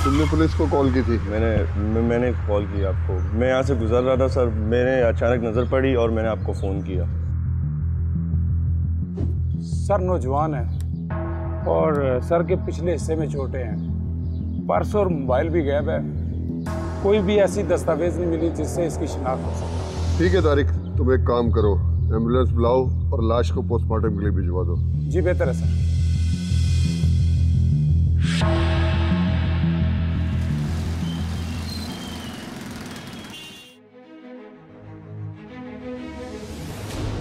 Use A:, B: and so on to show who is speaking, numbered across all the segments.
A: तुमने पुलिस को कॉल की थी?
B: मैंने कॉल की आपको। मैं यहाँ से गुजर रहा था सर, मैंने अचानक नज़र पड़ी और मैंने आपको फ़ोन किया।
C: सर नौजवान है और सर के पिछले हिस्से में चोटें हैं। पर्स और मोबाइल भी गायब है। कोई भी ऐसी दस्तावेज नहीं मिली जिससे इसकी शिनाख्त हो सके।
A: ठीक है तारिक, तुम एक काम करो, एम्बुलेंस बुलाओ और लाश को पोस्टमार्टम के लिए भिजवा दो।
C: जी बेहतर है सर।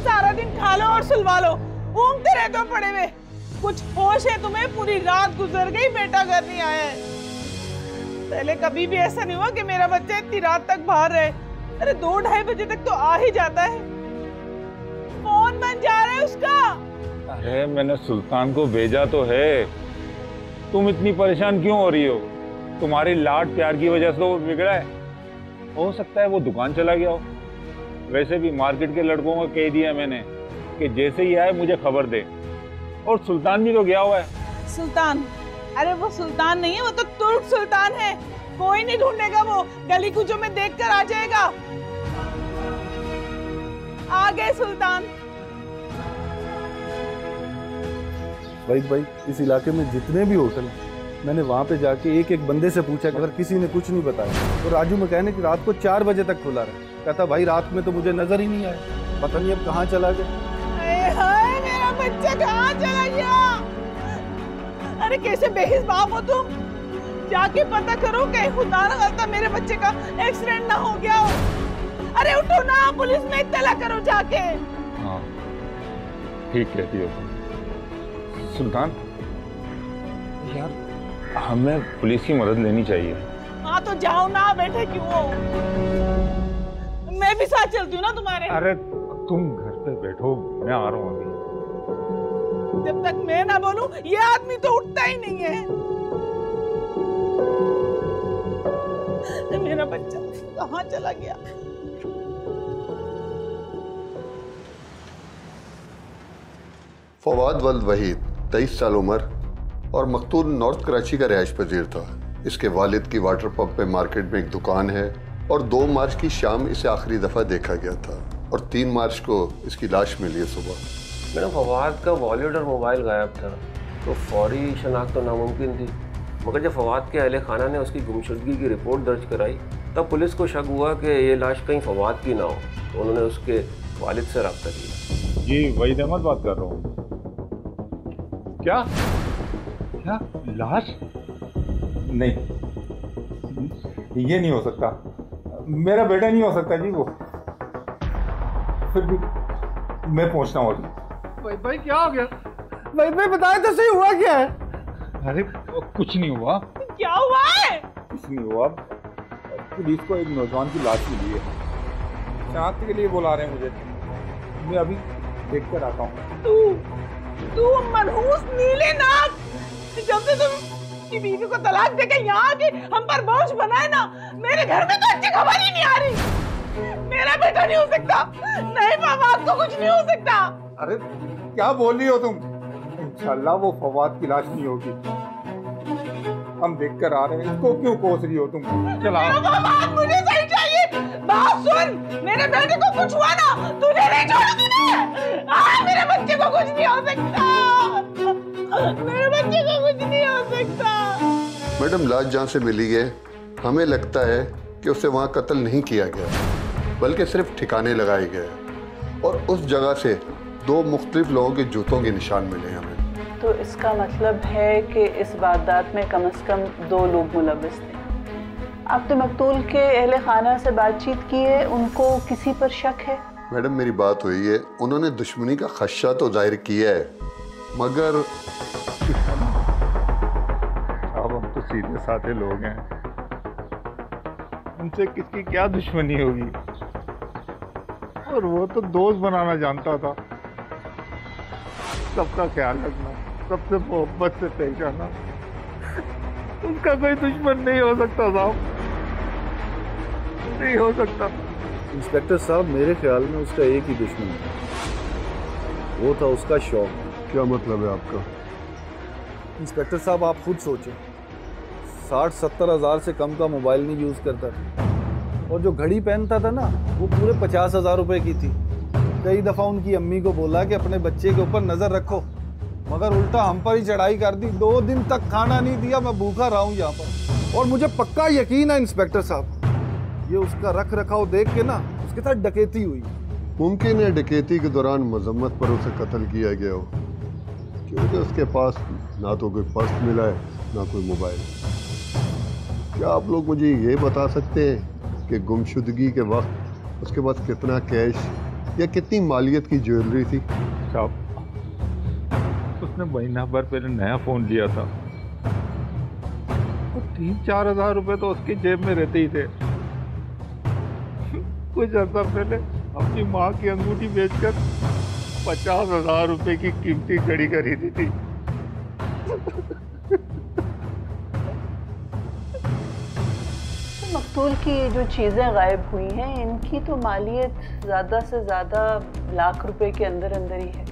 D: सारा दिन खा लो और सुलवा लो, घूमते रहते हो पड़े हुए। कुछ होश है तुम्हें? पूरी रात गुजर गई, बेटा घर नहीं आया है। पहले कभी भी ऐसा नहीं हुआ कि मेरा बच्चा इतनी रात तक बाहर रहे। अरे 2-2:30 बजे तक तो आ ही जाता है। फोन बन जा रहा है उसका।
E: अरे मैंने सुल्तान को भेजा तो है। तुम इतनी परेशान क्यों हो रही हो? तुम्हारी लाड प्यार की वजह से तो वो बिगड़ा है। हो सकता है वो दुकान चला गया हो। वैसे भी मार्केट के लड़कों को कह दिया मैंने कि जैसे ही आए मुझे खबर दे। और सुल्तान भी तो गया हुआ है।
D: सुल्तान? अरे वो सुल्तान नहीं है, वो तो तुर्क सुल्तान है। कोई नहीं ढूंढेगा, वो गली कुचों में देखकर आ जाएगा। आ गए सुल्तान।
F: भाई इस इलाके में जितने भी होटल हैं, मैंने वहाँ पे जाके एक एक बंदे से पूछा, अगर किसी ने कुछ नहीं बताया। तो राजू मैकेनिक रात को 4 बजे तक खुला रहा। कहता भाई रात में तो मुझे नजर ही नहीं आया, पता नहीं अब कहाँ चला गया।
D: हाय मेरा बच्चा कहाँ चला गया? अरे कैसे बेहिस बाप हो तुम? जाके पता करो कहीं खुदा न खास्ता मेरे बच्चे का एक्सीडेंट ना हो गया हो। अरे उठो ना, पुलिस में इत्तला करो जाके।
E: हाँ ठीक कहती हो सुल्तान। यार हमें पुलिस की मदद लेनी चाहिए।
D: हाँ तो जाओ ना, बैठे क्यों हो? मैं भी साथ चलती हूँ ना तुम्हारे।
E: अरे तुम घर पे बैठो, मैं आ रहा हूँ अभी।
D: जब तक मैं ना बोलूं ये आदमी तो उठता ही नहीं है। मेरा बच्चा कहाँ चला गया?
A: फवाद वल्द वहीद 23 साल उम्र और मकतूल नॉर्थ कराची का रिहाइश पजीर था। इसके वालिद की वाटर पंप पे मार्केट में एक दुकान है और 2 मार्च की शाम इसे आखिरी दफा देखा गया था और 3 मार्च को इसकी लाश मिली है सुबह।
G: मैडम फवाद का वॉलेट और मोबाइल गायब था, तो फौरी शनाख्त तो नामुमकिन थी। मगर जब फवाद के अहले खाना ने उसकी गुमशुदगी की रिपोर्ट दर्ज कराई, तब पुलिस को शक हुआ कि ये लाश कहीं फवाद की ना हो, तो उन्होंने उसके वालिद से रब्ता किया।
E: जी वहीद अहमद बात कर रहा हूँ। क्या क्या लाश? नहीं, ये नहीं हो सकता। मेरा बेटा नहीं हो सकता जी वो। फिर भी मैं पहुंचता हूँ अभी।
F: भाई क्या हो गया? भाई बताया तो सही, हुआ क्या है?
E: अरे कुछ नहीं हुआ।
D: क्या हुआ है?
E: कुछ नहीं हुआ। पुलिस को एक नौजवान की लाश मिली है। शनाख्त के लिए बुला रहे हैं मुझे। मैं अभी देख कर आता हूँ।
D: तू मनहूस नीले नाक, जब से तुम की बीवी को तलाक देके यहाँ आके हम पर बोझ बनाए ना, मेरे घर में तो अच्छी खबर ही नहीं आ रही। मेरा बेटा नहीं हो सकता। नहीं फवाद को कुछ नहीं हो सकता।
E: अरे क्या बोल रही हो तुम? इंशाल्लाह वो फवाद की लाश नहीं होगी। हम देख कर आ रहे हैं। इसको क्यों कोस रही हो तुम? चला
D: फवाद, मुझे सही चाहिए। बात सुन, मेरे बेटे को कुछ हुआ ना, तुझे नहीं छोड़ूंगी मैं। मेरे बच्चे को कुछ नहीं हो सकता। मेरे बच्चे को कुछ नहीं हो सकता।
A: मैडम लाश जहाँ से मिली है, हमें लगता है कि उसे वहाँ कत्ल नहीं किया गया, बल्कि सिर्फ ठिकाने लगाए गए और उस जगह से 2 मुख्तलिफ लोगों के जूतों के निशान मिले हमें।
H: तो इसका मतलब है कि इस वारदात में कम से कम 2 लोग मुलव्विस थे। आपने मकतूल के अहले खाना से बातचीत की है, उनको किसी पर शक है?
A: मैडम मेरी बात हुई है, उन्होंने दुश्मनी का खदशा तो जाहिर किया है, मगर
E: अब हम तो सीधे साधे लोग हैं, उनसे किसकी क्या दुश्मनी होगी? और वो तो दोस्त बनाना जानता था, सबका ख्याल रखना, सबसे मोहब्बत से पेश आना। उसका कोई दुश्मन नहीं हो सकता साहब, नहीं हो सकता।
F: इंस्पेक्टर साहब मेरे ख्याल में उसका एक ही दुश्मन था, वो था उसका शौक।
A: क्या मतलब है आपका?
F: इंस्पेक्टर साहब आप खुद सोचें, 60-70 हज़ार से कम का मोबाइल नहीं यूज़ करता था, और जो घड़ी पहनता था ना वो पूरे 50,000 रुपए की थी। कई दफ़ा उनकी अम्मी को बोला कि अपने बच्चे के ऊपर नज़र रखो, मगर उल्टा हम पर ही चढ़ाई कर दी। 2 दिन तक खाना नहीं दिया, मैं भूखा रहा हूँ यहाँ पर। और मुझे पक्का यकीन है इंस्पेक्टर साहब, ये उसका रख रखाव देख के ना उसके साथ डकैती हुई।
A: मुमकिन है डकैती के दौरान मजम्मत पर उसे कत्ल किया गया हो, क्योंकि उसके पास ना तो कोई पर्स मिला है ना कोई मोबाइल। क्या आप लोग मुझे ये बता सकते हैं कि गुमशुदगी के वक्त उसके पास कितना कैश या कितनी मालियत की ज्वेलरी थी?
E: साहब, उसने महीना भर पहले नया फ़ोन लिया था, तो 3-4 हज़ार रुपये तो उसकी जेब में रहते ही थे। कुछ अर्सा पहले अपनी माँ की अंगूठी बेचकर 50,000 रुपये की कीमती घड़ी खरीदी थी।
H: मकतूल की ये जो चीज़ें गायब हुई हैं, इनकी तो मालियत ज़्यादा से ज़्यादा लाख रुपए के अंदर अंदर ही है।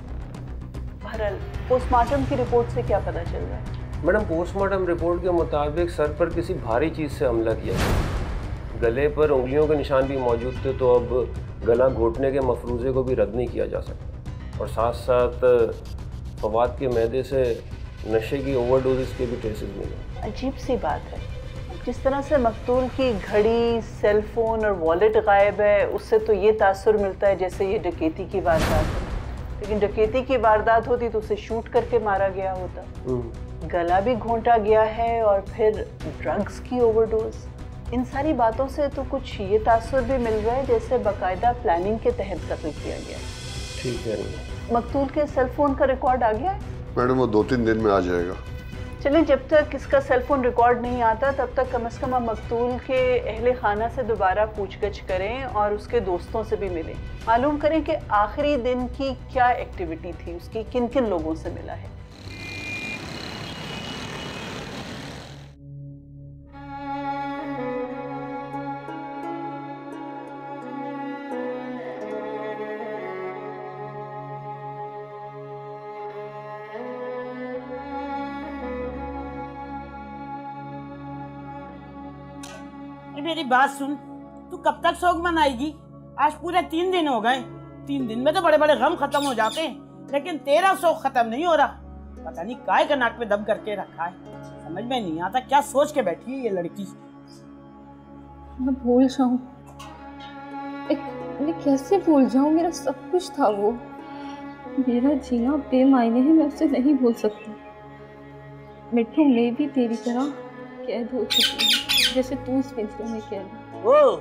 H: बहरहाल पोस्टमार्टम की रिपोर्ट से क्या पता चल रहा है?
G: मैडम, पोस्टमार्टम रिपोर्ट के मुताबिक सर पर किसी भारी चीज़ से हमला किया गया। गले पर उंगलियों के निशान भी मौजूद थे, तो अब गला घोटने के मफरूज़े को भी रद्द नहीं किया जा सकता। और साथ साथ फवाद के मैदे से नशे की ओवरडोजेस के भी ट्रेसेस मिले।
H: अजीब सी बात है, जिस तरह से मकतूल की घड़ी, सेल फोन और वॉलेट गायब है, उससे तो ये तासुर मिलता है जैसे ये डकैती की वारदात है। लेकिन डकैती की वारदात होती तो उसे शूट करके मारा गया होता। गला भी घोंटा गया है और फिर ड्रग्स की ओवरडोज। इन सारी बातों से तो कुछ ये तासुर भी मिल रहा है जैसे बाकायदा प्लानिंग के तहत कत्ल किया गया।
G: ठीक है।
H: मकतूल के सेल फोन का रिकॉर्ड आ गया है?
A: मैडम, वो 2-3 दिन में आ जाएगा।
H: चलें, जब तक इसका सेल फोन रिकॉर्ड नहीं आता तब तक कम से कम हम मकतूल के अहले खाना से दोबारा पूछगछ करें और उसके दोस्तों से भी मिलें, मालूम करें कि आखिरी दिन की क्या एक्टिविटी थी उसकी, किन किन लोगों से मिला है।
D: मेरी बात सुन, तू कब तक शौक मनाएगी? आज पूरे 3 दिन हो गए। 3 दिन में तो बड़े बड़े गम खत्म हो जाते हैं, लेकिन तेरा शौक खत्म नहीं हो रहा। पता नहीं काय का नाक पे दम करके रखा है, समझ में नहीं आता क्या सोच के बैठी है ये लड़की।
I: मैं भूल जाऊं, मैं कैसे भूल जाऊं? मेरा सब कुछ था वो। मेरा जीना बेमायने है, मैं उसे नहीं भूल सकती। मिट्टू मैं भी तेरी तरह कैद हो चुकी हूँ जैसे तू इस पिंजरे में कैद।
J: ओ,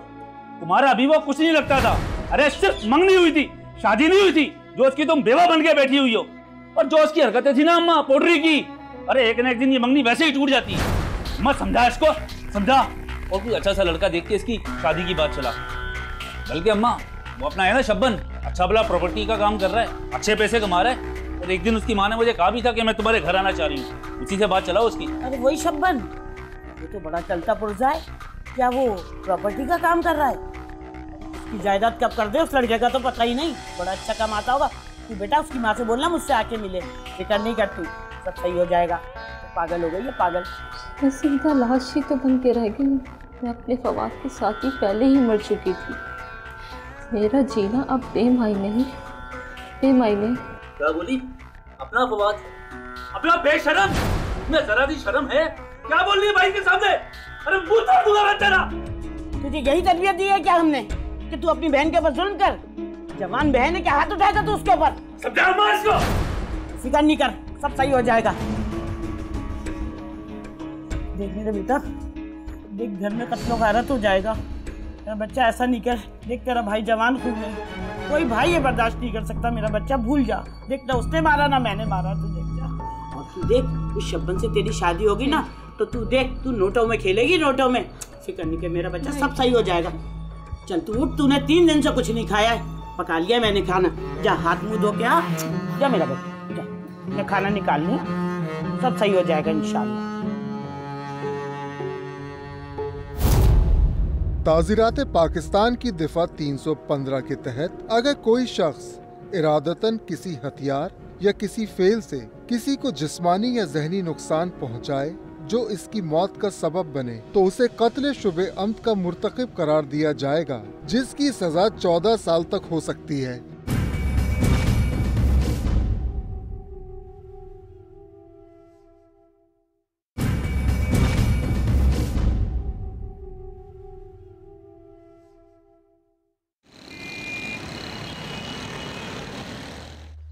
J: तुम्हारा अभी वो कुछ नहीं लगता था। अरे सिर्फ मंगनी हुई थी, शादी नहीं हुई थी जो उसकी तुम बेवा बन के बैठी हुई हो। और जो उसकी हरकतें थी ना अम्मा पोटरी की, अरे एक न एक दिन ये मंगनी वैसे ही टूट जाती है। मत समझा इसको, समझा। और कोई अच्छा सा लड़का देख के इसकी शादी की बात चला। बल्कि अम्मा वो अपना है ना शब्बन, अच्छा भला प्रॉपर्टी का काम कर रहा है, अच्छे पैसे कमा रहा है। और एक दिन उसकी माँ ने मुझे कहा भी था कि मैं तुम्हारे घर आना चाह रही हूँ, उसी से बात चला उसकी।
D: अरे वही शब्बन, ये तो बड़ा चलता पुर्जा है। क्या वो प्रॉपर्टी का काम कर रहा है? उसकी जायदाद कब कर दे उस लड़के का तो पता ही नहीं। बड़ा अच्छा कमाता होगा। तू बेटा उसकी माँ से बोलना मुझसे आके मिले, फिक्र नहीं करती, सब सही हो जाएगा। तो पागल हो गई है, पागल।
I: मैं सीधा लाश ही तो बन के रह गई। मैं अपने फवाद के साथ ही पहले ही मर चुकी थी। मेरा जीना अब बेमायने ही बेमायने।
J: क्या बोली? अपना फवाद, अपना बेशरम, तुम्हें जरा दी शर्म है? क्या बोल रही है भाई के सामने? अरे मुंह तोड़ दूंगा मैं तेरा।
D: तुझे यही तरबियत दी है क्या हमने कि तू अपनी बहन के ऊपर जुल्म कर? जवान बहन है, क्या हाथ उठाएगा तू उसके ऊपर?
J: समझा अम्मा इसको?
D: फिक्र नहीं कर, सब सही हो जाएगा। देख मेरे बेटा, देख घर में कत्लो गारत हो जाएगा। मेरा बच्चा ऐसा नहीं कर। देख तेरा भाई जवान खूब है, कोई भाई ये बर्दाश्त नहीं कर सकता। मेरा बच्चा भूल जा। देख ना उसने मारा ना मैंने मारा, तू देख जा। और तू देख उस शब्बन से तेरी शादी होगी ना तो तू देख, तू नोटों में खेलेगी, नोटों में। फिक्र नहीं कर मेरा बच्चा, सब सही हो जाएगा। चल तू उठ, तूने 3 दिन से कुछ नहीं खाया है, पका लिया मैंने खाना। जा हाथ मुंह धो के आ जा मेरा बच्चा, जा मैं खाना निकाल लूँ, सब सही हो जाएगा इंशाल्लाह।
K: ताज़ीरात पाकिस्तान की दिफा 315 के तहत अगर कोई शख्स इरादतन किसी हथियार या किसी फेल से किसी को जिस्मानी या जहनी नुकसान पहुंचाए, जो इसकी मौत का सबब बने तो उसे कत्ल शुबे अम्द का मुर्तकिब करार दिया जाएगा, जिसकी सजा 14 साल तक हो सकती है।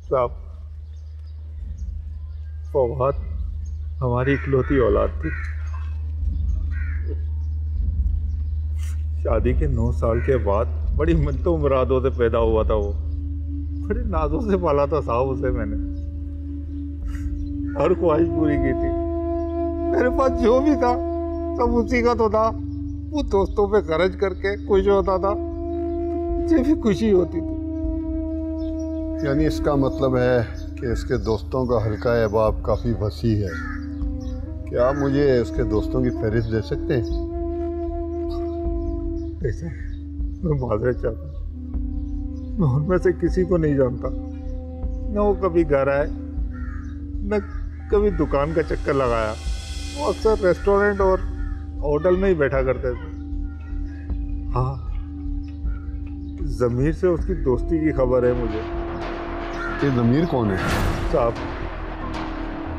E: साहब, फवाद हमारी इकलौती औलाद थी। शादी के 9 साल के बाद बड़ी मिन्नतों मुरादों से पैदा हुआ था वो। बड़ी नाजों से पाला था साहब उसे मैंने। हर ख्वाहिश पूरी की थी। मेरे पास जो भी था सब उसी का तो था। वो दोस्तों पे खर्च करके खुश होता था, मुझे भी खुशी होती थी।
A: यानी इसका मतलब है कि इसके दोस्तों का हल्का अहबाब काफ़ी वसी है। क्या आप मुझे इसके दोस्तों की फहरिस्त दे सकते हैं?
E: ऐसा मैं माजरत चाहता हूँ, मैं उनमें से किसी को नहीं जानता। न वो कभी घर आए, न कभी दुकान का चक्कर लगाया। वो अक्सर रेस्टोरेंट और होटल में ही बैठा करते थे। हाँ, ज़मीर से उसकी दोस्ती की खबर है मुझे।
A: ये ज़मीर कौन है?
E: साहब,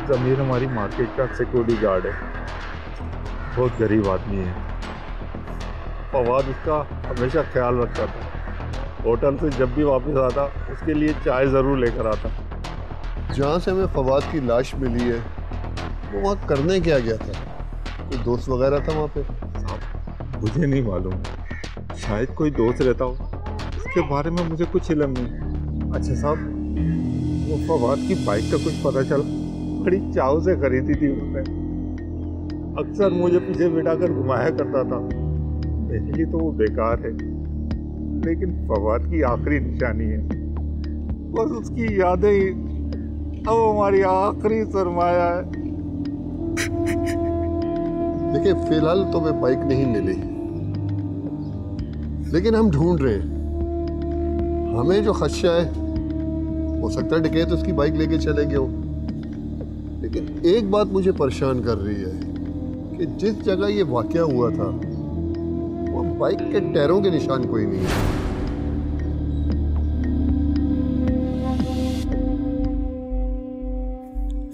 E: ज़मीर हमारी मार्केट का सिक्योरिटी गार्ड है। बहुत गरीब आदमी है। फवाद उसका हमेशा ख्याल रखता था। होटल से जब भी वापस आता उसके लिए चाय ज़रूर लेकर आता।
A: जहाँ से हमें फवाद की लाश मिली है वो वहाँ करने क्या गया था? कोई दोस्त वगैरह था वहाँ पे?
E: साहब, मुझे नहीं मालूम, शायद कोई दोस्त रहता हो। इसके बारे में मुझे कुछ इल्म नहीं। अच्छा साहब, वो फवाद की बाइक का कुछ पता चला? बड़ी चाव से खरीदी थी उसने। अक्सर मुझे पीछे बिठाकर घुमाया करता था। मेरे लिए तो वो बेकार है, लेकिन फवाद की आखिरी निशानी है। बस उसकी यादें ही अब हमारी आखिरी सरमाया है।
A: देखिए, फिलहाल तो वे बाइक नहीं मिली, लेकिन हम ढूंढ रहे हैं। हमें जो खदशा है, हो सकता है डकैत उसकी बाइक लेके चले गए हो। लेकिन एक बात मुझे परेशान कर रही है कि जिस जगह ये वाकया हुआ था वो बाइक के टायरों के निशान कोई नहीं है।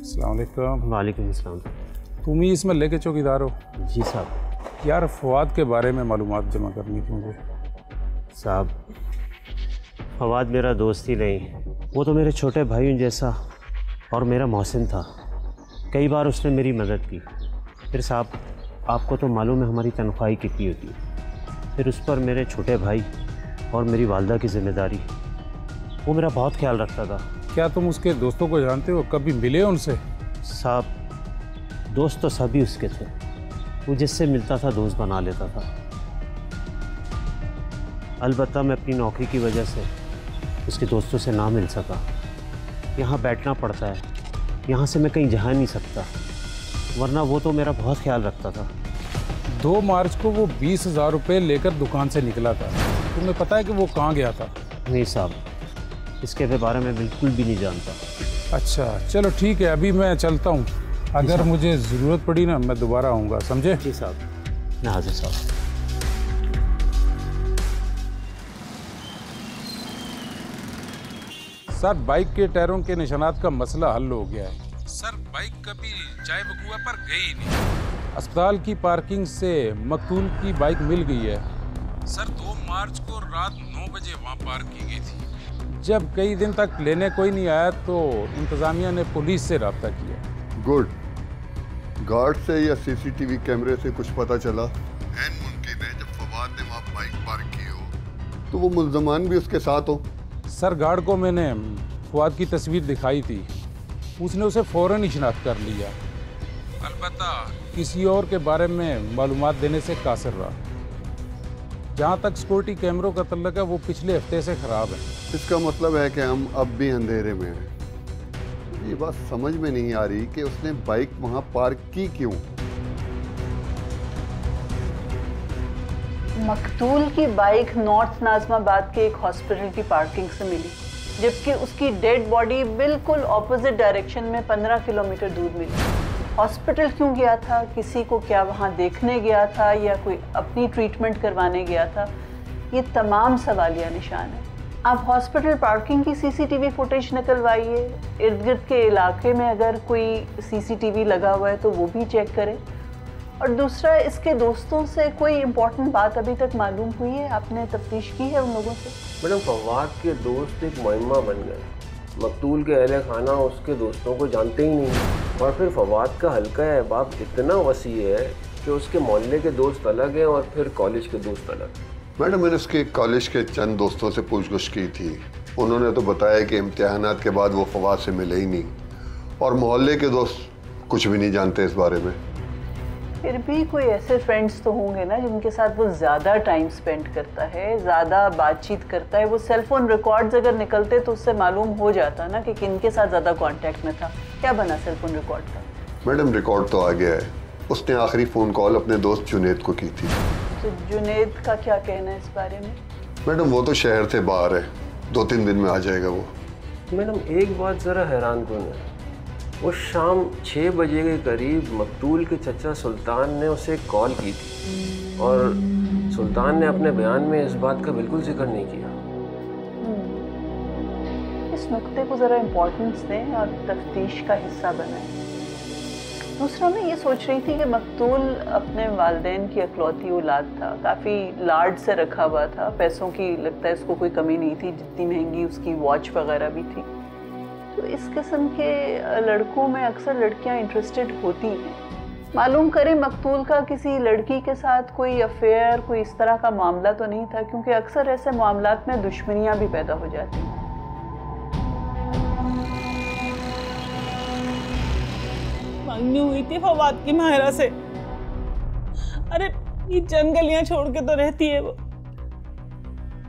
C: अस्सलाम वालेकुम।
L: वालेकुम अस्सलाम।
C: तुम ही इसमें लेके चौकीदार हो?
L: जी साहब।
C: यार, फवाद के बारे में मालूमात जमा करनी थी मुझे।
L: साहब, फवाद मेरा दोस्त ही नहीं, वो तो मेरे छोटे भाइयों जैसा और मेरा मोहसिन था। कई बार उसने मेरी मदद की। फिर साहब, आपको तो मालूम है हमारी तनख्वाही कितनी होती है। फिर उस पर मेरे छोटे भाई और मेरी वालदा की जिम्मेदारी। वो मेरा बहुत ख्याल रखता था।
C: क्या तुम उसके दोस्तों को जानते हो? कभी मिले उनसे?
L: साहब, दोस्त तो सभी उसके थे। वो जिससे मिलता था दोस्त बना लेता था। अलबत्ता मैं अपनी नौकरी की वजह से उसके दोस्तों से ना मिल सका। यहाँ बैठना पड़ता है, यहाँ से मैं कहीं जा नहीं सकता, वरना वो तो मेरा बहुत ख्याल रखता था।
C: 2 मार्च को वो 20,000 रुपये लेकर दुकान से निकला था। तुम्हें पता है कि वो कहाँ गया था?
L: नहीं साहब, इसके बारे में बिल्कुल भी नहीं जानता।
C: अच्छा, चलो ठीक है, अभी मैं चलता हूँ। अगर मुझे ज़रूरत पड़ी ना, मैं दोबारा आऊँगा, समझे?
L: जी साहब, मैं हाजिर साहब।
C: सर, बाइक के टायरों के निशानात का मसला हल हो गया है। सर, बाइक कभी चाय बकुआ पर गई ही नहीं। अस्पताल की पार्किंग से मकतूल की बाइक मिल गई है। सर, 2 मार्च को रात 9 बजे वहाँ पार्क की गई थी। जब कई दिन तक लेने कोई नहीं आया तो इंतज़ामिया ने पुलिस से रब्ता किया।
A: गुड। गार्ड से या सीसीटीवी कैमरे से कुछ पता चला? ऐन मुमकिन है जब फवाद ने वहाँ बाइक पार्क की हो तो वो मुल्ज़मान भी उसके साथ हो।
C: सर, गार्ड को मैंने फवाद की तस्वीर दिखाई थी, उसने उसे फ़ौरन ही शिनाख्त कर लिया। अलबत्ता किसी और के बारे में मालूमात देने से कासिर रहा। जहाँ तक सिक्योरिटी कैमरों का तल्लुक है, वो पिछले हफ्ते से ख़राब है।
A: इसका मतलब है कि हम अब भी अंधेरे में हैं। ये बात समझ में नहीं आ रही कि उसने बाइक वहाँ पार्क की क्यों।
H: मकतूल की बाइक नॉर्थ नाज़माबाद के एक हॉस्पिटल की पार्किंग से मिली, जबकि उसकी डेड बॉडी बिल्कुल ऑपोजिट डायरेक्शन में 15 किलोमीटर दूर मिली। हॉस्पिटल क्यों गया था, किसी को क्या वहाँ देखने गया था या कोई अपनी ट्रीटमेंट करवाने गया था, ये तमाम सवालिया निशान है। आप हॉस्पिटल पार्किंग की सीसीटीवी फुटेज निकलवाइए, इर्द गिर्द के इलाके में अगर कोई सीसीटीवी लगा हुआ है तो वो भी चेक करें। और दूसरा, इसके दोस्तों से कोई इम्पोर्टेंट बात अभी तक मालूम हुई है? आपने तफ्तीश की है उन लोगों से?
G: मैडम, फवाद के दोस्त एक मुहिम्मा बन गए। मकतूल के अहले खाना उसके दोस्तों को जानते ही नहीं, और फिर फवाद का हल्का अहबाब इतना वसी है कि उसके मोहल्ले के दोस्त अलग हैं और फिर कॉलेज के दोस्त अलग।
A: मैडम, मैंने उसके कॉलेज के चंद दोस्तों से पूछगछ की थी। उन्होंने तो बताया कि इम्तिहानात के बाद वो फवाद से मिले ही नहीं, और मोहल्ले के दोस्त कुछ भी नहीं जानते इस बारे में।
H: फिर भी कोई ऐसे फ्रेंड्स तो होंगे ना जिनके साथ वो ज़्यादा टाइम स्पेंड करता है, ज़्यादा बातचीत करता है। वो सेलफोन रिकॉर्ड्स अगर निकलते तो उससे मालूम हो जाता ना कि किनके साथ ज़्यादा कांटेक्ट में था। क्या बना सेलफोन रिकॉर्ड का?
A: मैडम, रिकॉर्ड तो आ गया है। उसने आखिरी फ़ोन कॉल अपने दोस्त जुनेद को की थी।
H: तो जुनेद का क्या कहना है इस बारे में?
A: मैडम, वो तो शहर से बाहर है, 2-3 दिन में आ जाएगा वो।
G: मैडम, एक बात ज़रा हैरान कौन है, वो शाम 6 बजे के करीब मकतूल के चचा सुल्तान ने उसे कॉल की थी, और सुल्तान ने अपने बयान में इस बात का बिल्कुल जिक्र नहीं किया।
H: इस नुक्ते को ज़रा इम्पोर्टेंस दें और तफ्तीश का हिस्सा बनाएं। दूसरा, मैं ये सोच रही थी कि मकतूल अपने वालिदैन की इकलौती औलाद था, काफ़ी लाड से रखा हुआ था, पैसों की लगता है इसको कोई कमी नहीं थी, जितनी महंगी उसकी वॉच वगैरह भी थी। तो इस किस्म के लड़कों में अक्सर लड़कियां इंटरेस्टेड होती हैं। मालूम करें मकतूल का किसी लड़की के साथ कोई अफेयर, कोई इस तरह का मामला तो नहीं था, क्योंकि अक्सर ऐसे मामलात में दुश्मनियां भी पैदा हो जाती हैं।
D: मंगनी हुई थी फवाद की माहिरा से। अरे ये चंद गलियां छोड़ के तो रहती है वो।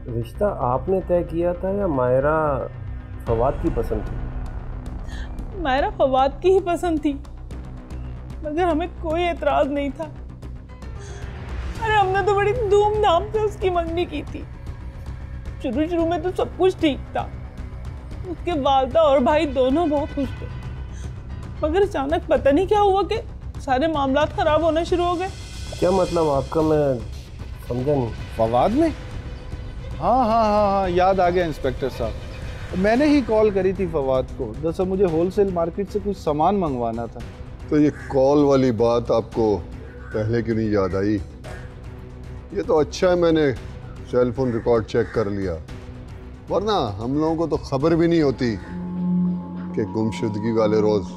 G: रिश्ता आपने तय किया था या मायरा फवाद की पसंद थी?
D: मायरा फवाद की ही पसंद थी, मगर हमें कोई एतराज नहीं था। अरे हमने तो बड़ी धूमधाम से उसकी मंगनी की थी। शुरू में तो सब कुछ ठीक था, उसके वालदा और भाई दोनों बहुत खुश थे, मगर अचानक पता नहीं क्या हुआ कि सारे मामलात खराब होना शुरू हो गए।
G: क्या मतलब आपका? मैं समझा नहीं।
F: फवाद ने? हाँ, याद आ गया इंस्पेक्टर साहब। मैंने ही कॉल करी थी फवाद को। दरअसल मुझे होलसेल मार्केट से कुछ सामान मंगवाना था।
A: तो ये कॉल वाली बात आपको पहले क्यों नहीं याद आई? ये तो अच्छा है मैंने सेल फोन रिकॉर्ड चेक कर लिया, वरना हम लोगों को तो खबर भी नहीं होती कि गुमशुदगी वाले रोज़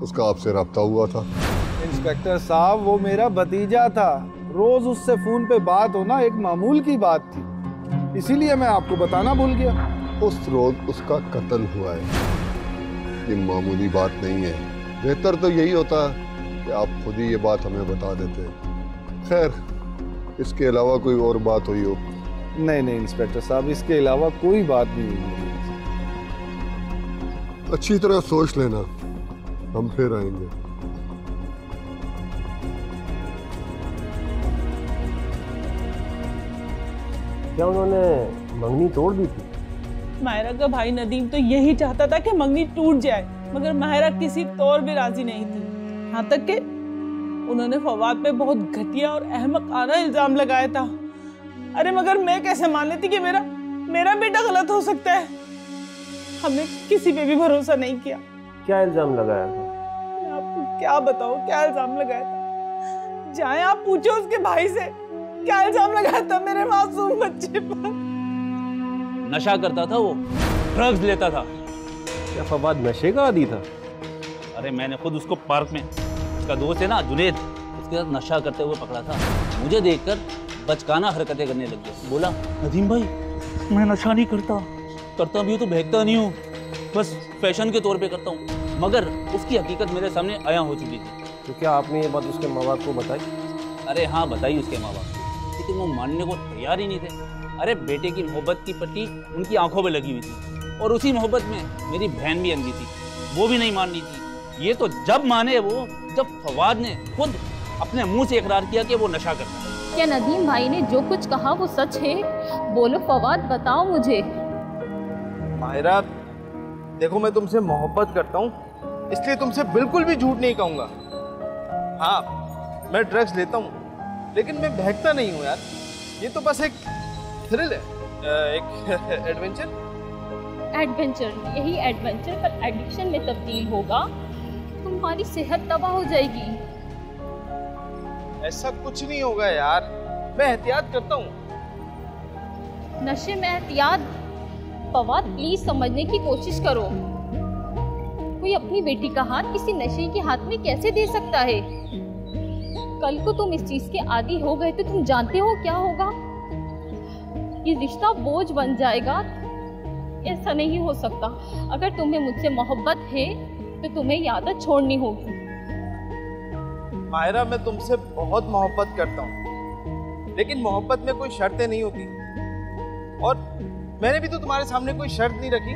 A: उसका आपसे रब्ता हुआ था।
F: इंस्पेक्टर साहब, वो मेरा भतीजा था, रोज़ उससे फ़ोन पे बात होना एक मामूल की बात थी, इसीलिए मैं आपको बताना भूल गया।
A: उस रोज उसका कत्ल हुआ है, ये मामूली बात नहीं है। बेहतर तो यही होता कि आप खुद ही ये बात हमें बता देते। खैर, इसके अलावा कोई और बात हुई हो?
F: नहीं इंस्पेक्टर साहब, इसके अलावा कोई बात नहीं हुई।
A: अच्छी तरह सोच लेना, हम फिर आएंगे।
G: क्या उन्होंने मंगनी तोड़ दी थी?
D: माहिरा का भाई नदीम तो यही चाहता था कि मंगनी टूट जाए, मगर माहिरा किसी तौर भी राजी नहीं थी। यहाँ तक कि उन्होंने फवाद पे बहुत घटिया और अहमकाना इल्जाम लगाया था। अरे मगर मैं कैसे मान लेती कि मेरा बेटा गलत हो सकता है। हमने किसी पे भी भरोसा नहीं किया।
G: क्या इल्जाम लगाया था?
D: मैं आपको क्या बताऊं क्या इल्जाम लगाया था। जाए आप पूछो उसके भाई से, क्या इल्जाम लगाया था मेरे मासूम बच्चे पर।
J: नशा करता था वो, ड्रग्स लेता था।
G: क्या फवाद नशे का आदी था?
J: अरे मैंने खुद उसको पार्क में, उसका दोस्त है ना जुनेद, उसके साथ नशा करते हुए पकड़ा था। मुझे देखकर बचकाना हरकतें करने लग गया। बोला, नदीम भाई मैं नशा नहीं करता भी हूँ तो बहकता नहीं हूँ, बस फैशन के तौर पे करता हूँ। मगर उसकी हकीकत मेरे सामने आया हो चुकी थी।
G: तो क्या आपने ये बात उसके माँ बाप को बताई?
J: अरे हाँ, बताई उसके माँ बाप को, लेकिन वो मानने को तैयार ही नहीं थे। अरे बेटे की मोहब्बत की पट्टी उनकी आंखों में लगी हुई थी, और उसी मोहब्बत में मेरी बहन भी अंधी थी, वो भी नहीं मान रही थी। ये तो जब माने वो, जब फवाद ने खुद अपने मुंह से इकरार किया कि वो नशा करता है।
I: क्या नदीम भाई ने जो कुछ कहा वो सच है? बोलो फवाद, बताओ मुझे।
M: माहिरा, देखो मैं तुमसे मोहब्बत करता हूँ, इसलिए तुमसे बिल्कुल भी झूठ नहीं कहूँगा।
F: हाँ, मैं ड्रग्स लेता हूँ, लेकिन मैं बहकता नहीं हूँ यार। ये तो बस एक थ्रिल है, एक एडवेंचर।
I: एडवेंचर, यही एडवेंचर पर एडिक्शन में तब्दील होगा, तुम्हारी सेहत तबाह हो जाएगी।
F: ऐसा कुछ नहीं होगा यार, मैं एहतियात करता हूँ।
I: नशे में एहतियात? फवाद प्लीज समझने की कोशिश करो। कोई अपनी बेटी का हाथ किसी नशे के हाथ में कैसे दे सकता है? कल को तुम इस चीज के आदी हो गए तो तुम जानते हो क्या होगा? ये रिश्ता बोझ बन जाएगा। ऐसा नहीं हो सकता। अगर तुम्हें मुझसे मोहब्बत है तो तुम्हें ये आदत छोड़नी होगी।
F: मायरा, मैं तुमसे बहुत मोहब्बत करता हूँ, लेकिन मोहब्बत में कोई शर्तें नहीं होती, और मैंने भी तो तुम्हारे सामने कोई शर्त नहीं रखी।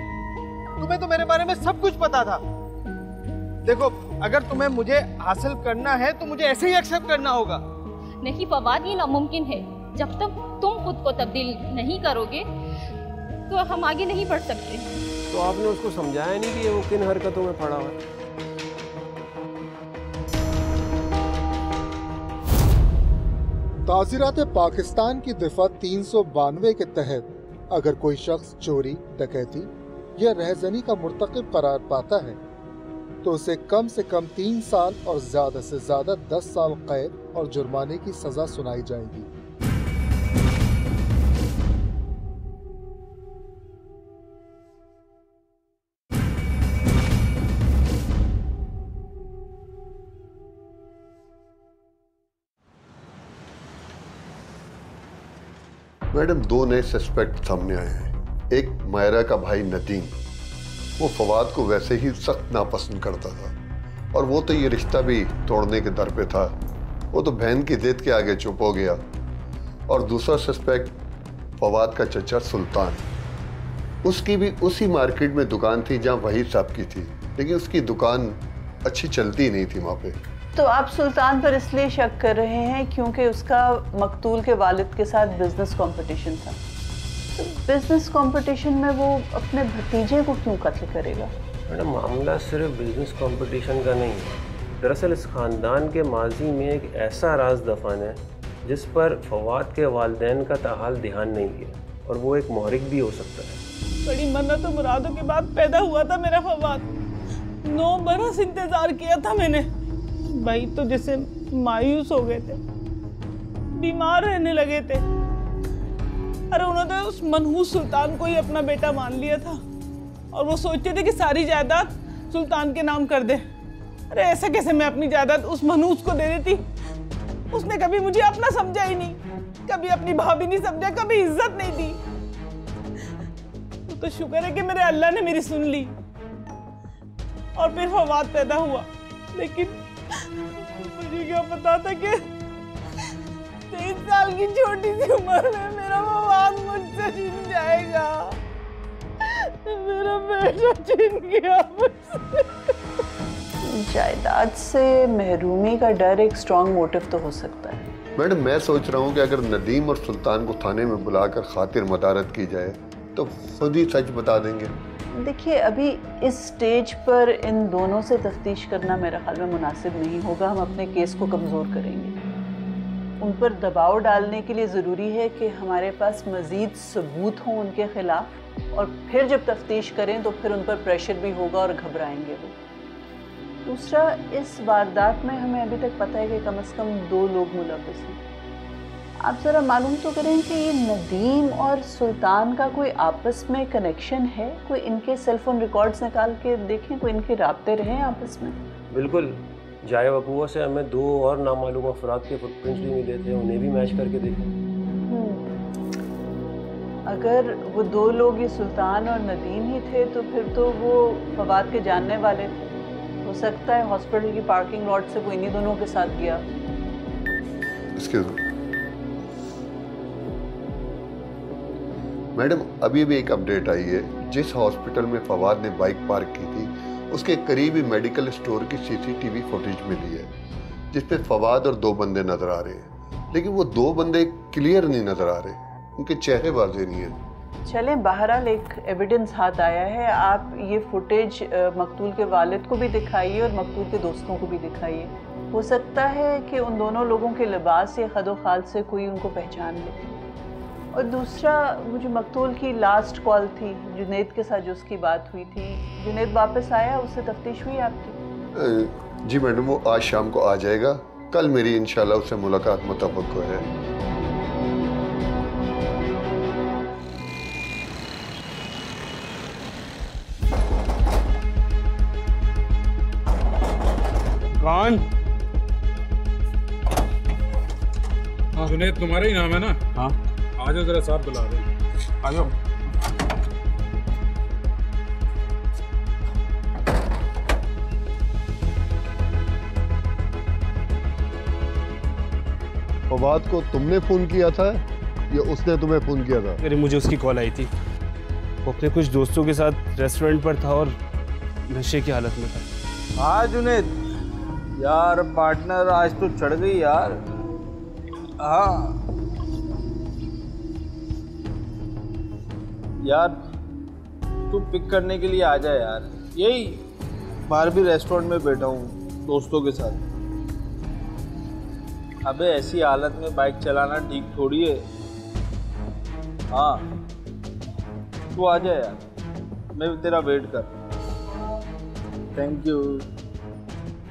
F: तुम्हें तो मेरे बारे में सब कुछ पता था। देखो, अगर तुम्हें मुझे हासिल करना है तो मुझे ऐसे ही एक्सेप्ट करना होगा।
I: नहीं फवाद, ये नामुमकिन है। जब तक तुम खुद को तब्दील नहीं करोगे तो हम आगे नहीं बढ़ सकते।
G: तो आपने उसको समझाया नहीं कि वो किन हरकतों में पड़ा हुआ है?
K: ताज़ीरात पाकिस्तान की दफ़ा 392 के तहत अगर कोई शख्स चोरी, डकैती या रहज़नी का मुर्तकिब करार पाता है तो उसे कम से कम 3 साल और ज़्यादा से ज़्यादा 10 साल कैद और जुर्माने की सज़ा सुनाई जाएगी।
A: मैडम, 2 नए सस्पेक्ट सामने आए हैं। एक मायरा का भाई नदीम, वो फवाद को वैसे ही सख्त नापसंद करता था, और वो तो ये रिश्ता भी तोड़ने के दर पे था। वो तो बहन की जिद के आगे चुप हो गया। और दूसरा सस्पेक्ट फवाद का चचा सुल्तान, उसकी भी उसी मार्केट में दुकान थी जहाँ वहीद साहब की थी, लेकिन उसकी दुकान अच्छी चलती नहीं थी वहाँ पे।
H: तो आप सुल्तान पर इसलिए शक कर रहे हैं क्योंकि उसका मकतूल के वालिद के साथ बिजनेस कंपटीशन था। तो बिजनेस कंपटीशन में वो अपने भतीजे को क्यों कत्ल करेगा?
G: मैडम, मामला सिर्फ बिजनेस कंपटीशन का नहीं है। दरअसल इस ख़ानदान के माजी में एक ऐसा राज दफन है जिस पर फवाद के वालिदैन का ताहाल ध्यान नहीं दिया, और वो एक मोहरिक भी हो सकता है।
D: बड़ी मन्नत और मुरादों के बाद पैदा हुआ था मेरा फवाद। 9 बरस इंतजार किया था मैंने। भाई तो जैसे मायूस हो गए थे, बीमार रहने लगे थे। अरे उन्होंने उस मनहूस सुल्तान को ही अपना बेटा मान लिया था, और वो सोचते थे कि सारी जायदाद सुल्तान के नाम कर दे। अरे ऐसा कैसे मैं अपनी जायदाद उस मनहूस को दे देती? उसने कभी मुझे अपना समझा ही नहीं, कभी अपनी भाभी नहीं समझा, कभी इज्जत नहीं दी। तो शुक्र है कि मेरे अल्लाह ने मेरी सुन ली और फिर फवाद पैदा हुआ। लेकिन मुझे क्या पता था कि 3 साल की छोटी सी उम्र में मेरा फवाद मुझसे छिन जाएगा। मेरा बेटा छिन गया मुझसे।
H: जायदाद से महरूमी का डर एक स्ट्रॉन्ग मोटिव तो हो सकता है।
A: मैडम, मैं सोच रहा हूँ कि अगर नदीम और सुल्तान को थाने में बुलाकर खातिर मदारत की जाए तो खुद ही सच बता देंगे।
H: देखिए, अभी इस स्टेज पर इन दोनों से तफ्तीश करना मेरे ख्याल में मुनासिब नहीं होगा। हम अपने केस को कमज़ोर करेंगे। उन पर दबाव डालने के लिए ज़रूरी है कि हमारे पास मज़ीद सबूत हों उनके ख़िलाफ़, और फिर जब तफ्तीश करें तो फिर उन पर प्रेशर भी होगा और घबराएंगे वो। दूसरा, इस वारदात में हमें अभी तक पता है कि कम से कम 2 लोग मुलव्विस हैं। आप ज़रा मालूम तो करें कि ये नदीम और सुल्तान का कोई आपस में कनेक्शन है? कोई इनके सेलफोन रिकॉर्ड्स निकाल के देखें, कोई इनके राब्ते रहे आपस में?
G: बिल्कुल, जाए वकूआ से हमें 2 और नामालूम अफराद के फुटप्रिंट्स भी मिले थे, उन्हें भी मैच करके देखें।
H: अगर वो 2 लोग ये सुल्तान और नदीम ही थे तो फिर तो वो फवाद के जानने वाले थे। हो सकता है हॉस्पिटल की पार्किंग लॉट से वो इन्हीं दोनों के साथ गया।
A: मैडम, अभी भी एक अपडेट आई है। जिस हॉस्पिटल में फवाद ने बाइक पार्क की थी उसके करीब ही मेडिकल स्टोर की CCTV फुटेज मिली है जिसपे फवाद और 2 बंदे नजर आ रहे हैं, लेकिन वो 2 बंदे क्लियर नहीं नजर आ रहे, उनके चेहरे वाज़ेह नहीं है।
H: चलें, बहरहाल एक एविडेंस हाथ आया है। आप ये फुटेज मकतूल के वालिद को भी दिखाइए और मकतूल के दोस्तों को भी दिखाइए। हो सकता है कि उन दोनों लोगों के लिबास या खदो खाल से कोई उनको पहचान ले। और दूसरा, मुझे मकतूल की लास्ट कॉल थी जुनैद के साथ जो उसकी बात हुई थी, जुनैद वापस आया, उससे तफ्तीश हुई आपकी?
A: जी मैडम, वो आज शाम को आ जाएगा। कल मेरी इंशाल्लाह उससे मुलाकात मुतवक्को है।
C: कौन? हाँ जुनैद, तुम्हारा ही नाम है ना? हाँ। आ जाओ, जरा साहब बुला रहे हैं। आ जाओ।
A: फवाद को तुमने फोन किया था या उसने तुम्हें फोन किया था?
L: अरे मुझे उसकी कॉल आई थी। वो अपने कुछ दोस्तों के साथ रेस्टोरेंट पर था और नशे की हालत में था।
F: हाँ जुनैद यार, पार्टनर आज तो चढ़ गई यार। हाँ यार, तू पिक करने के लिए आ जा यार। यही बाहर भी रेस्टोरेंट में बैठा हूँ दोस्तों के साथ। अबे ऐसी हालत में बाइक चलाना ठीक थोड़ी है। हाँ तू आ जा यार, मैं तेरा वेट कर। Thank you.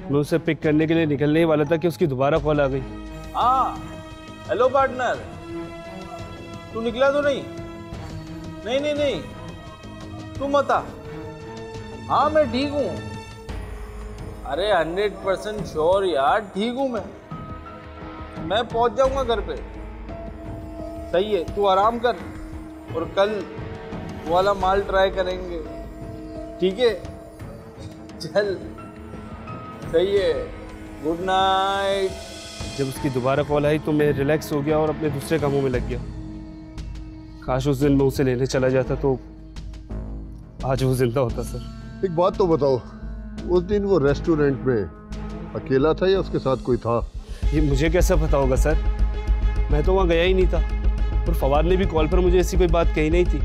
L: मैं उसे पिक करने के लिए निकलने ही वाला था कि उसकी दोबारा कॉल आ गई।
F: हाँ हेलो पार्टनर, तू निकला तो नहीं? नहीं नहीं नहीं, तू मत आ। हाँ मैं ठीक हूँ। अरे 100% श्योर यार, ठीक हूँ मैं पहुंच जाऊंगा घर पे। सही है, तू आराम कर और कल वाला माल ट्राई करेंगे, ठीक है? चल सही है, गुड नाइट।
L: जब उसकी दोबारा कॉल आई तो मैं रिलैक्स हो गया और अपने दूसरे कामों में लग गया। काश उस दिन मैं उसे लेने चला जाता तो आज वो जिंदा होता। सर
A: एक बात तो बताओ, उस दिन वो रेस्टोरेंट में अकेला था या उसके साथ कोई था?
L: ये मुझे कैसा पता होगा सर, मैं तो वहाँ गया ही नहीं था और फवाद ने भी कॉल पर मुझे ऐसी कोई बात कही नहीं थी।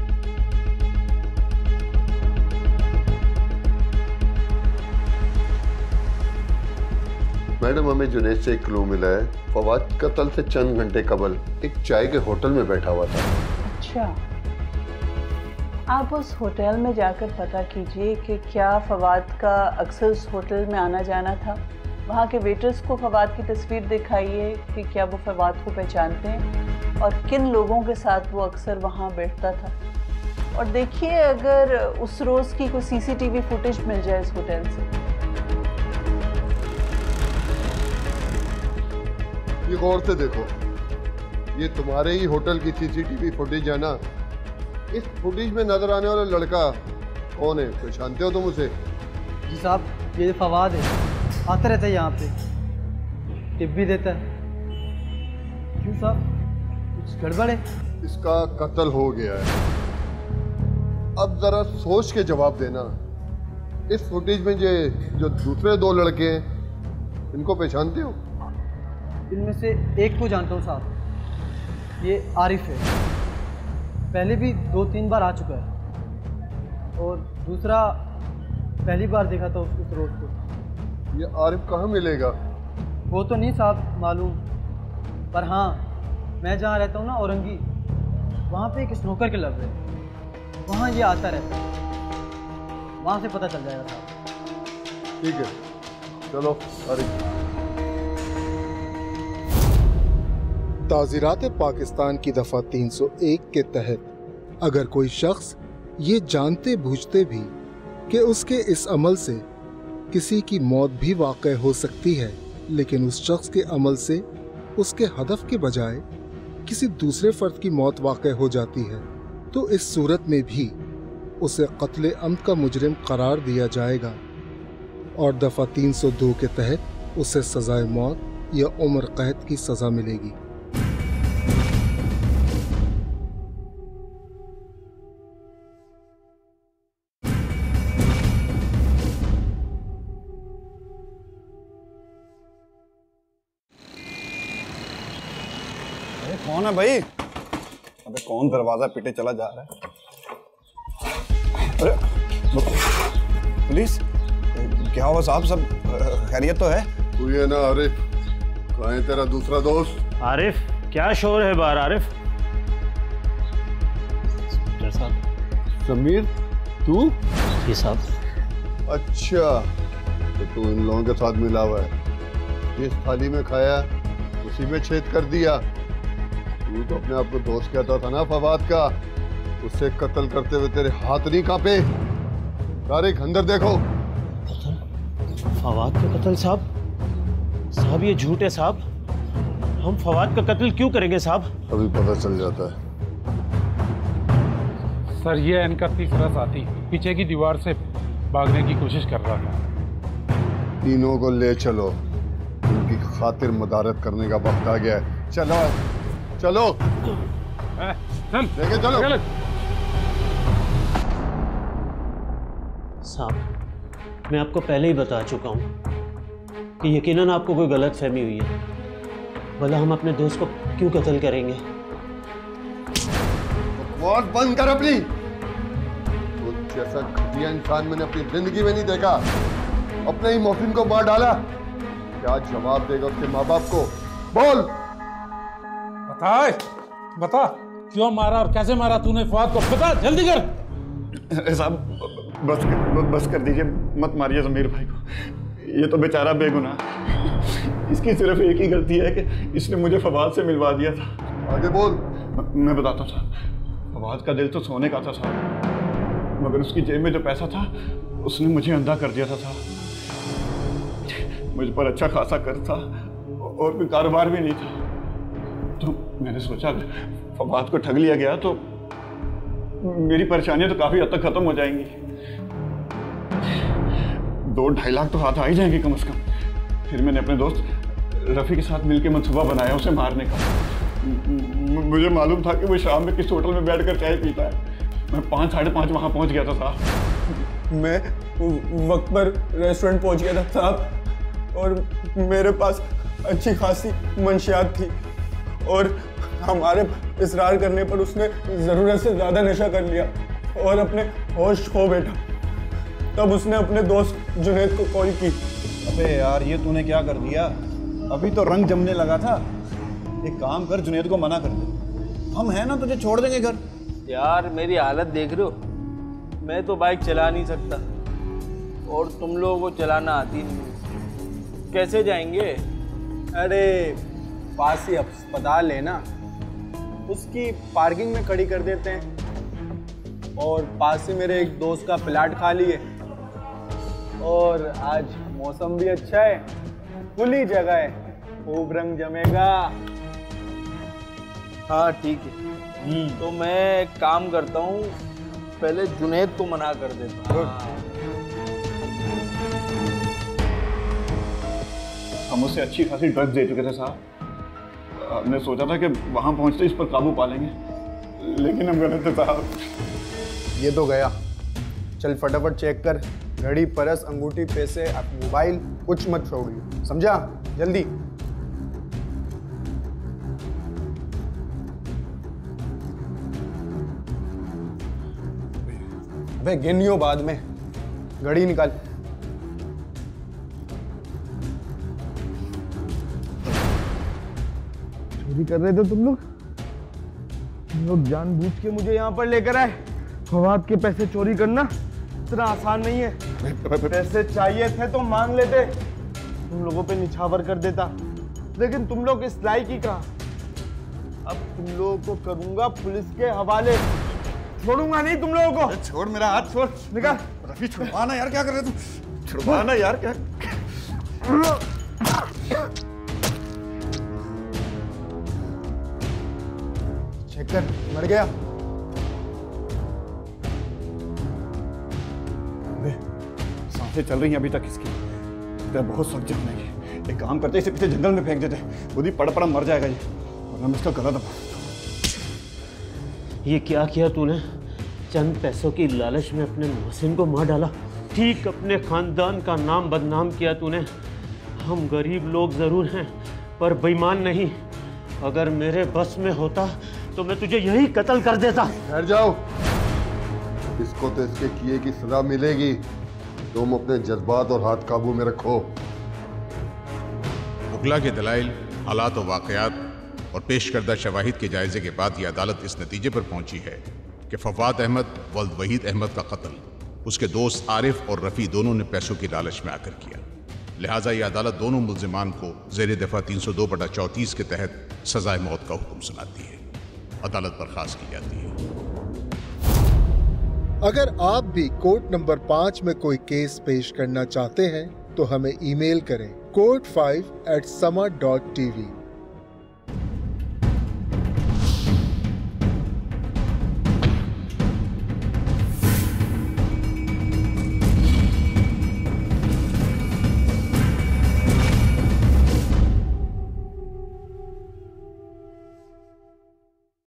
A: मैडम, हमें जुनैद से एक क्लू मिला है। फवाद कत्ल से चंद घंटे कबल एक चाय के होटल में बैठा हुआ था।
H: अच्छा, आप उस होटल में जाकर पता कीजिए कि क्या फवाद का अक्सर उस होटल में आना जाना था। वहाँ के वेटर्स को फवाद की तस्वीर दिखाइए कि क्या वो फवाद को पहचानते हैं और किन लोगों के साथ वो अक्सर वहाँ बैठता था। और देखिए अगर उस रोज़ की कोई CCTV फुटेज मिल जाए इस होटल से।
A: ये गौर से देखो, ये तुम्हारे ही होटल की CCTV फुटेज है ना? इस फुटेज में नजर आने वाला लड़का कौन है? पहचानते हो तुम उसे?
M: जी साहब, ये फवाद है, आता रहता है यहाँ पे, टिप भी देता है। क्यों साहब, कुछ गड़बड़ है?
A: इसका कत्ल हो गया है। अब जरा सोच के जवाब देना। इस फुटेज में जो दूसरे दो लड़के हैं, इनको पहचानते हो?
M: इनमें से एक को जानता हूँ साहब, ये आरिफ है, पहले भी 2-3 बार आ चुका है। और दूसरा पहली बार देखा था उस रोज को।
A: ये आरिफ कहाँ मिलेगा?
M: वो तो नहीं साहब मालूम, पर हाँ मैं जहाँ रहता हूँ ना औरंगी, वहाँ पे एक स्नोकर क्लब है, वहाँ ये आता रहता है, वहाँ से पता चल जाएगा साहब।
A: ठीक है, चलो आरिफ।
K: ताज़ीरात पाकिस्तान की दफ़ा 301 के तहत अगर कोई शख्स ये जानते बूझते भी कि उसके इस अमल से किसी की मौत भी वाक़ई हो सकती है, लेकिन उस शख्स के अमल से उसके हदफ के बजाय किसी दूसरे फ़र्द की मौत वाक़ई हो जाती है, तो इस सूरत में भी उसे कत्ल अम्द का मुजरिम करार दिया जाएगा और दफ़ा 302 के तहत उसे सज़ाए मौत या उम्र कैद की सज़ा मिलेगी।
B: कौन है भाई? अबे कौन दरवाजा पीटे चला जा रहा है? अरे पुलिस, क्या हुआ साहब? सब खैरियत तो है?
A: तू ये ना आरिफ, कहाँ है तेरा दूसरा दोस्त?
L: आरिफ, क्या शोर है बाहर? आरिफ साहब।
A: समीर, तू?
L: जी साहब।
A: अच्छा, तो तू इन लोगों के साथ मिला हुआ है। जिस थाली में खाया उसी में छेद कर दिया। तू तो अपने आप को दोस्त कहता था ना फवाद का, उससे कत्ल करते हुए तेरे हाथ नहीं कांपे? तारिक, अंदर देखो।
L: फवाद का कत्ल साहब? साहब ये झूठ है साहब। हम फवाद का कत्ल क्यों करेंगे साहब?
A: अभी पता चल जाता है।
C: सर ये इनका तीसरा साथी पीछे की दीवार से भागने की कोशिश कर रहा था।
A: तीनों को ले चलो, उनकी खातिर मदारत करने का वक्त आ गया है। चलो चलो,
C: चल
A: लेके चलो।
L: साहब मैं आपको पहले ही बता चुका हूँ कि यकीनन आपको कोई गलत फहमी हुई है, भला हम अपने दोस्त को क्यों कत्ल करेंगे?
A: बकवास बंद कर अपनी। तो जैसा घटिया इंसान मैंने अपनी जिंदगी में नहीं देखा। अपने ही मोहसिन को मार डाला, क्या जवाब देगा उसके माँ बाप को? बोल।
C: बता क्यों मारा और कैसे मारा तूने फवाद को? बता, जल्दी कर।
B: साहब बस कर दीजिए, मत मारिए ज़मीर भाई को। ये तो बेचारा बेगुनाह, इसकी सिर्फ एक ही गलती है कि इसने मुझे फवाद से मिलवा दिया था।
A: आगे बोल।
B: मैं बताता था, फवाद का दिल तो सोने का था साहब, मगर उसकी जेब में जो पैसा था उसने मुझे अंधा कर दिया था साहब। मुझ पर अच्छा खासा कर्ज था और कोई कारोबार भी नहीं था, तो मैंने सोचा फवाद को ठग लिया गया तो मेरी परेशानियां तो काफी हद तक खत्म हो जाएंगी। 2-2.5 लाख तो हाथ आ ही जाएंगे कम से कम। फिर मैंने अपने दोस्त रफ़ी के साथ मिलकर मंसूबा बनाया उसे मारने का। मुझे मालूम था कि वो शाम में किस होटल में बैठकर चाय पीता है। मैं 5-5:30 वहाँ पहुँच गया था साहब। मैं वक्त पर रेस्टोरेंट पहुँच गया था साहब, और मेरे पास अच्छी खासी मंशियात थी, और हमारे इसरार करने पर उसने ज़रूरत से ज़्यादा नशा कर लिया और अपने होश खो बैठा। तब उसने अपने दोस्त जुनैद को कॉल की।
N: अबे यार, ये तूने क्या कर दिया? अभी तो रंग जमने लगा था। एक काम कर, जुनैद को मना कर दे, हम हैं ना, तुझे छोड़ देंगे घर।
M: यार मेरी हालत देख रहे हो, मैं तो बाइक चला नहीं सकता और तुम लोगों को चलाना आती नहीं, कैसे जाएंगे?
N: अरे पास ही अस्पताल है ना, उसकी पार्किंग में खड़ी कर देते हैं, और पास ही मेरे एक दोस्त का प्लाट खाली है, और आज मौसम भी अच्छा है, खुली जगह है, खूब रंग जमेगा।
M: हाँ ठीक है, तो मैं एक काम करता हूँ, पहले जुनैद को मना कर देता हूँ।
B: हम उसे अच्छी खासी ड्रग्स दे चुके थे साहब। हमने सोचा था कि वहाँ पहुँचते इस पर काबू पा लेंगे, लेकिन हम गलत थे साहब।
N: ये तो गया, चल फटाफट चेक कर, घड़ी, परस, अंगूठी, पैसे, मोबाइल, कुछ मत छोड़िए, समझा? जल्दी। अबे गिनियो बाद में, घड़ी निकाल। चोरी कर रहे थे तुम लोग जानबूझ के मुझे यहाँ पर लेकर आए। फवाद के पैसे चोरी करना इतना आसान नहीं है। पैसे चाहिए थे तो मांग लेते, तुम लोगों पे निछावर कर देता, लेकिन तुम लोग इस लायक ही कहा। अब तुम लोगों को करूंगा पुलिस के हवाले, छोड़ूंगा नहीं तुम लोगों को। छोड़ मेरा हाथ, छोड़, निकाल। रफी छुड़वाना यार, क्या कर रहे तुम? छुड़वाना यार, क्या? चेक कर, मर गया। सांसें चल रही हैं अभी तक इसकी, तो बहुत सख्त जमनेगी। एक काम करते, इसे पीछे जंगल में फेंक देते, खुद ही पड़ा पड़ा मर जाएगा ये, वरना मैं इसका गला दबा।
L: ये क्या किया तूने? चंद पैसों की लालच में अपने मोहसिन को मार डाला, ठीक अपने खानदान का नाम बदनाम किया तूने। हम गरीब लोग ज़रूर हैं पर बेईमान नहीं। अगर मेरे बस में होता तो मैं तुझे यही कत्ल कर देता।
A: ठहर जाओ, इसको तो इसके किए की सजा मिलेगी। तुम अपने जज्बात और हाथ काबू में रखो।
O: वकला के दलाइल, हालात और वाक़यात और पेश करदा शवाहिद के जायजे के बाद ये अदालत इस नतीजे पर पहुंची है कि फवाद अहमद वल्द वहीद अहमद का कत्ल उसके दोस्त आरिफ और रफ़ी दोनों ने पैसों की लालच में आकर किया। लिहाजा ये अदालत दोनों मुल्जिमान को ज़ेर दफ़ा 302/34 के तहत सज़ाए मौत का हुक्म सुनाती है। अदालत बर्खास्त की जाती है।
K: अगर आप भी कोर्ट नंबर 5 में कोई केस पेश करना चाहते हैं तो हमें ईमेल करें court5@sama.tv।